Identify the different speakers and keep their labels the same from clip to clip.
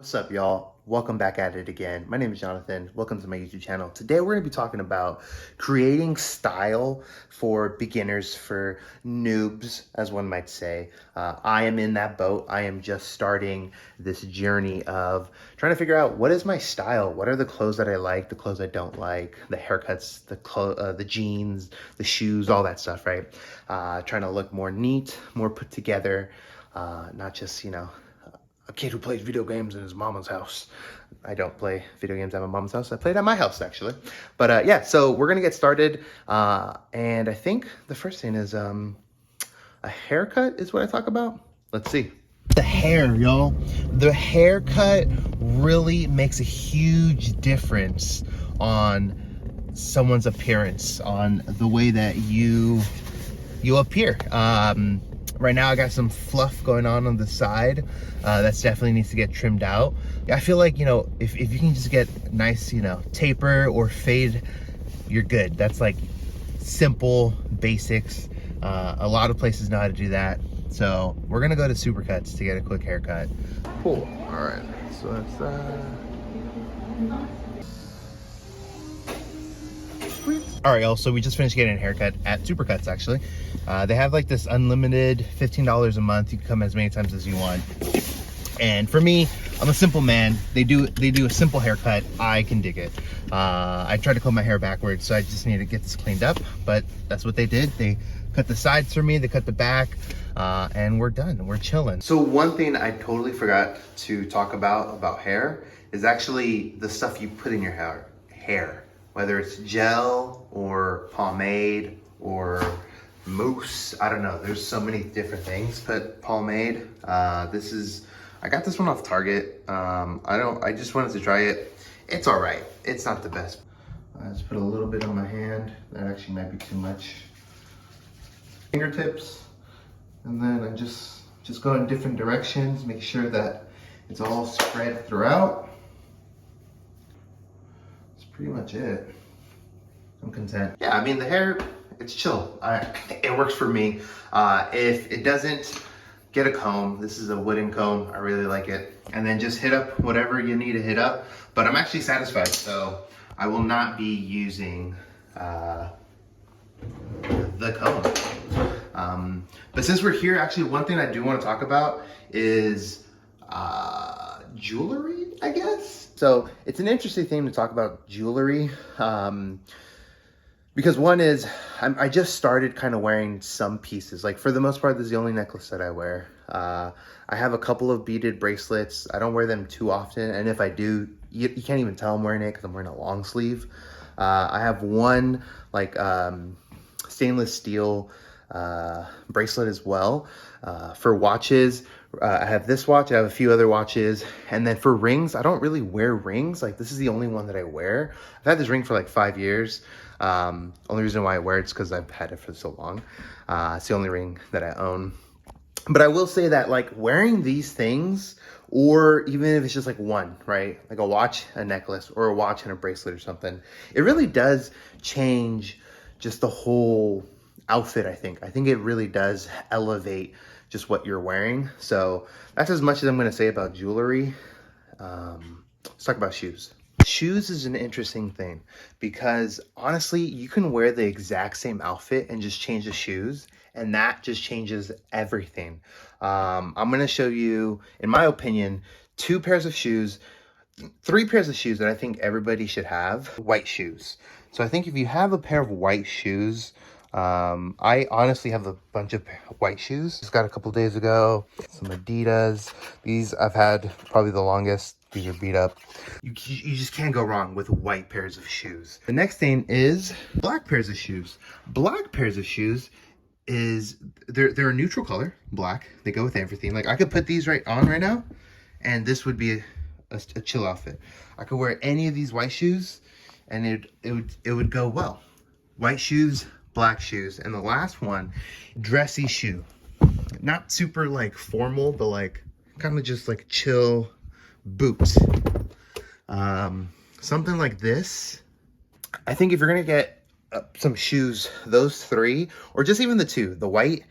Speaker 1: What's up, y'all? Welcome back at it again. My name is Jonathan. Welcome to my YouTube channel. Today we're going to be talking about creating style for beginners, for noobs, as one might say. I am in that boat. I am just starting this journey of trying to figure out what is my style. What are the clothes that I like, the clothes I don't like, the haircuts, the jeans, the shoes, all that stuff, right? Trying to look more neat, more put together, not just, a kid who plays video games in his mama's house. I don't play video games at my mom's house. I played at my house, actually. But yeah, so we're going to get started. And I think the first thing is a haircut is what I talk about. Let's see. The hair, y'all. The haircut really makes a huge difference on someone's appearance, on the way that you appear. Right now I got some fluff going on the side. That's definitely needs to get trimmed out. I feel like, if you can just get nice, taper or fade, you're good. That's like simple basics. A lot of places know how to do that. So we're gonna go to Supercuts to get a quick haircut. Cool, all right, so that's all right, y'all, so we just finished getting a haircut at Supercuts, actually. They have like this unlimited $15 a month. You can come as many times as you want. And for me, I'm a simple man. They do a simple haircut. I can dig it. I tried to comb my hair backwards, so I just need to get this cleaned up, but that's what they did. They cut the sides for me, they cut the back, and we're done, we're chilling. So one thing I totally forgot to talk about hair is actually the stuff you put in your hair. Whether it's gel or pomade or mousse, I don't know. There's so many different things. But pomade, I got this one off Target. I just wanted to try it. It's all right. It's not the best. I just put a little bit on my hand. That actually might be too much. Fingertips, and then I just go in different directions. Make sure that it's all spread throughout. Pretty much it. I'm content. Yeah, I mean, the hair, it's chill. It works for me. If it doesn't, get a comb. This is a wooden comb. I really like it. And then just hit up whatever you need to hit up. But I'm actually satisfied, so I will not be using the comb. But since we're here, actually, one thing I do want to talk about is jewelry, I guess. So it's an interesting thing to talk about jewelry, because one is I just started kind of wearing some pieces. Like for the most part, this is the only necklace that I wear. I have a couple of beaded bracelets. I don't wear them too often, and if I do, you can't even tell I'm wearing it because I'm wearing a long sleeve. I have one like stainless steel bracelet as well. For watches, I have this watch, I have a few other watches, and then for rings, I don't really wear rings. Like this is the only one that I wear. I've had this ring for like 5 years. Only reason why I wear it's because I've had it for so long. It's the only ring that I own. But I will say that like wearing these things, or even if it's just like one, right? Like a watch, a necklace, or a watch and a bracelet or something, it really does change just the whole outfit. I think it really does elevate just what you're wearing. So that's as much as I'm going to say about jewelry. Let's talk about shoes. Shoes is an interesting thing because honestly, you can wear the exact same outfit and just change the shoes, and that just changes everything. I'm going to show you, in my opinion, 2 pairs of shoes, 3 pairs of shoes that I think everybody should have. White shoes. So I think if you have a pair of white shoes, I honestly have a bunch of white shoes. Just got a couple days ago, some Adidas. These I've had probably the longest. These are beat up. You just can't go wrong with white pairs of shoes. The next thing is black pairs of shoes. Black pairs of shoes is, they're a neutral color, black. They go with everything. Like I could put these on right now, and this would be a chill outfit. I could wear any of these white shoes, and it would go well. White shoes, black shoes, and the last one, dressy shoe. Not super like formal, but like kind of just like chill boots. Something like this. I think if you're gonna get some shoes, those 3, or just even the 2, the white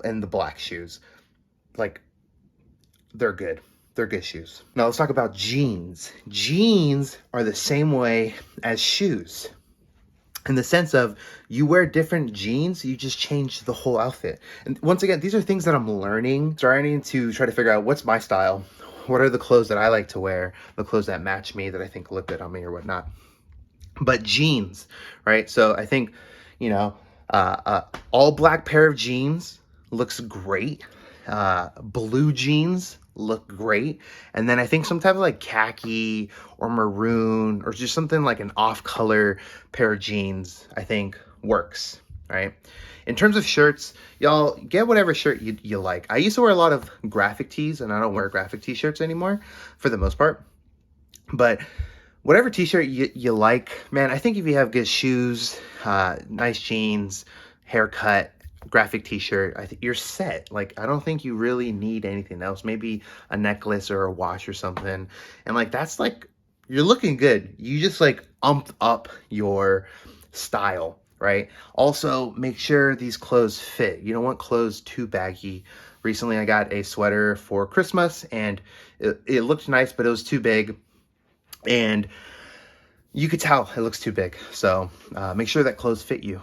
Speaker 1: and the black shoes, like they're good. they're good shoes. Now let's talk about jeans. Jeans are the same way as shoes, in the sense of you wear different jeans, you just change the whole outfit. And once again, these are things that I'm learning, starting to try to figure out what's my style, what are the clothes that I like to wear, the clothes that match me, that I think look good on me or whatnot. But jeans, right? So I think, you know, all black pair of jeans looks great. Blue jeans look great. And then I think some type of like khaki or maroon or just something like an off color pair of jeans, I think works, right? In terms of shirts, y'all get whatever shirt you like. I used to wear a lot of graphic tees, and I don't wear graphic t-shirts anymore for the most part. But whatever t-shirt you like, man, I think if you have good shoes, nice jeans, haircut, graphic t-shirt, I think you're set. Like, I don't think you really need anything else. Maybe a necklace or a watch or something. And like, that's like, you're looking good. You just like umped up your style, right? Also, make sure these clothes fit. You don't want clothes too baggy. Recently, I got a sweater for Christmas, and it looked nice, but it was too big. And you could tell it looks too big. So make sure that clothes fit you.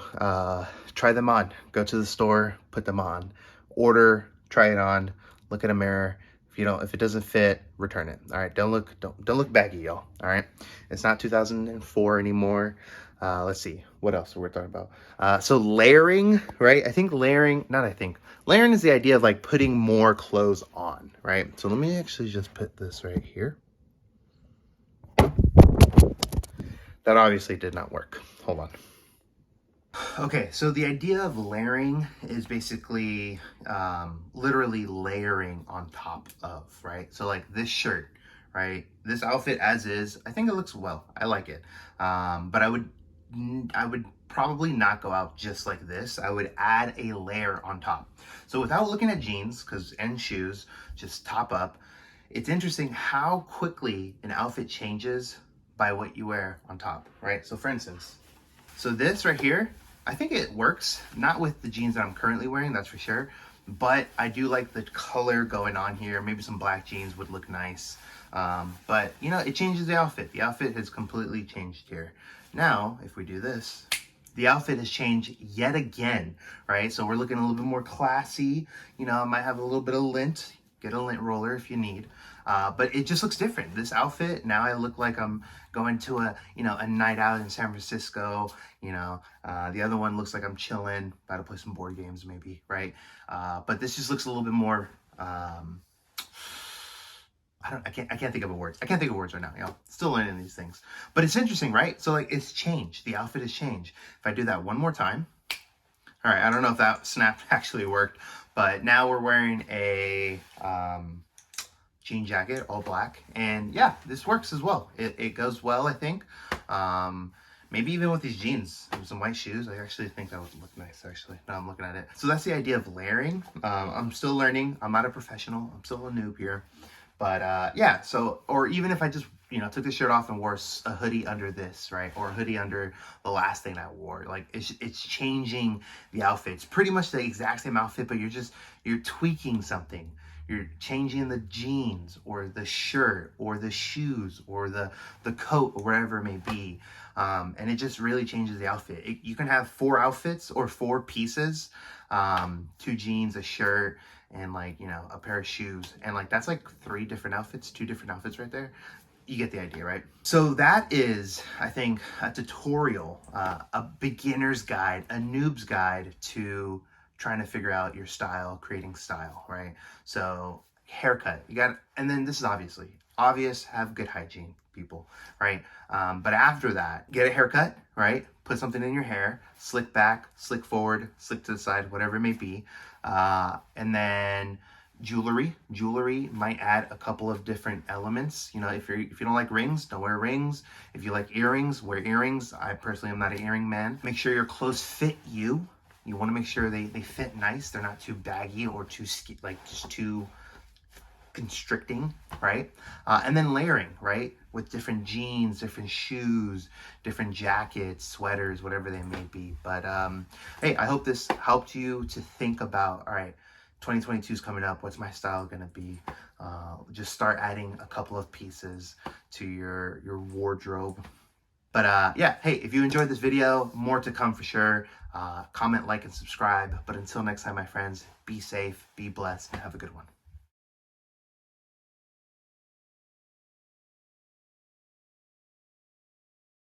Speaker 1: Try them on. Go to the store, put them on. Order, try it on, look at a mirror. If it doesn't fit, return it. All right, don't look baggy, y'all. All right, it's not 2004 anymore. Let's see what else we're talking about. So layering, right? Layering is the idea of like putting more clothes on, right? So let me actually just put this right here. That obviously did not work. Hold on. Okay, so the idea of layering is basically literally layering on top of, right? So like this shirt, right? This outfit as is, I think it looks well. I like it. But I would probably not go out just like this. I would add a layer on top. So without looking at jeans and shoes, just top up. It's interesting how quickly an outfit changes by what you wear on top, right? So for instance, so this right here, I think it works, not with the jeans that I'm currently wearing, that's for sure, but I do like the color going on here. Maybe some black jeans would look nice. But it changes the outfit. The outfit has completely changed here. Now, if we do this, the outfit has changed yet again, right? So we're looking a little bit more classy. I might have a little bit of lint. Get a lint roller if you need. But it just looks different. This outfit, now I look like I'm going to a night out in San Francisco. The other one looks like I'm chilling, about to play some board games maybe, right? But this just looks a little bit more, I can't think of words. I can't think of words right now, Still learning these things. But it's interesting, right? So like it's changed. The outfit has changed. If I do that one more time. All right, I don't know if that snap actually worked, but now we're wearing a jean jacket, all black. And yeah, this works as well. It goes well, I think. Maybe even with these jeans and some white shoes, I actually think that would look nice, actually. Now I'm looking at it. So that's the idea of layering. I'm still learning. I'm not a professional. I'm still a noob here. But yeah, so, or even if I just, took the shirt off and wore a hoodie under this, right? Or a hoodie under the last thing I wore. Like, it's changing the outfit. It's pretty much the exact same outfit, but you're tweaking something. You're changing the jeans or the shirt or the shoes or the coat or whatever it may be. And it just really changes the outfit. You can have 4 outfits or 4 pieces, 2 jeans, a shirt, and a pair of shoes. And that's like 3 different outfits, 2 different outfits right there. You get the idea, right? So that is, I think, a tutorial, a beginner's guide, a noob's guide to trying to figure out your style, creating style, right? So haircut, and then this is obvious, have good hygiene, people, right? But after that, get a haircut, right? Put something in your hair, slick back, slick forward, slick to the side, whatever it may be. And then jewelry might add a couple of different elements. If you don't like rings, don't wear rings. If you like earrings, wear earrings. I personally am not an earring man. Make sure your clothes fit you. You want to make sure they fit nice. They're not too baggy or too just too constricting, right? And then layering, right? With different jeans, different shoes, different jackets, sweaters, whatever they may be. But hey, I hope this helped you to think about, all right, 2022 is coming up. What's my style gonna be? Just start adding a couple of pieces to your wardrobe. But yeah, hey, if you enjoyed this video, more to come for sure. Comment, like, and subscribe. But until next time, my friends, be safe, be blessed, and have a good one.